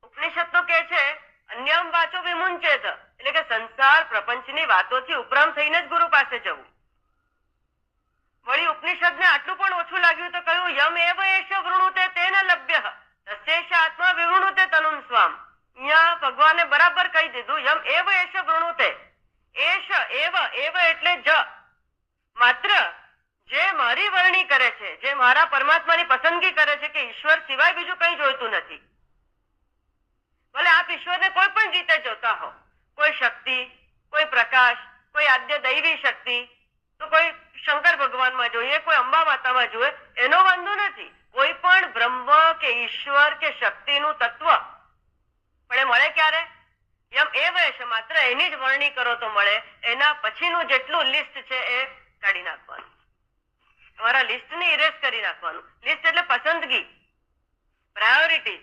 ઉપનિષદ તો કે છે અન્યમ વાચો વિમુંચેત, એટલે કે સંસાર પ્રપંચની વાતોથી ઉપરામ થઈને જ ગુરુ પાસે જવું. વળી ઉપનિષદને આટલું પણ ઓછું લાગ્યું તો કહ્યું યમ એવ એષ વૃણુતે તેન લભ્યઃ તસ્યૈષ આત્મા વિવૃણુતે તનું સ્વામ. અહીંયા ભગવાને બરાબર કહી દીધું યમ એવ એષ વૃણુતે. એષ એવ એવ એટલે જ, માત્ર જે મારી વરણી કરે છે, જે મારા પરમાત્માની પસંદગી કરે છે કે ઈશ્વર સિવાય બીજું કંઈ જોઈતું નથી. ભલે આપ ઈશ્વરને કોઈ પણ રીતે જોતા હો, કોઈ શક્તિ, કોઈ પ્રકાશ, કોઈ આદ્ય દૈવી શક્તિ, તો કોઈ શંકર ભગવાનમાં જોઈએ, કોઈ અંબા માતામાં જોઈએ, એનો વાંધો નથી. કોઈ પણ બ્રહ્મ કે ઈશ્વર કે શક્તિનું તત્વ પણ એ મળે ક્યારે? એમ એ વયસ માત્ર એની જ વરણી કરો તો મળે. એના પછીનું જેટલું લિસ્ટ છે એ કાઢી નાખવાનું, તમારા લિસ્ટને ઇરેઝ કરી નાખવાનું. લિસ્ટ એટલે પસંદગી, પ્રાયોરિટી.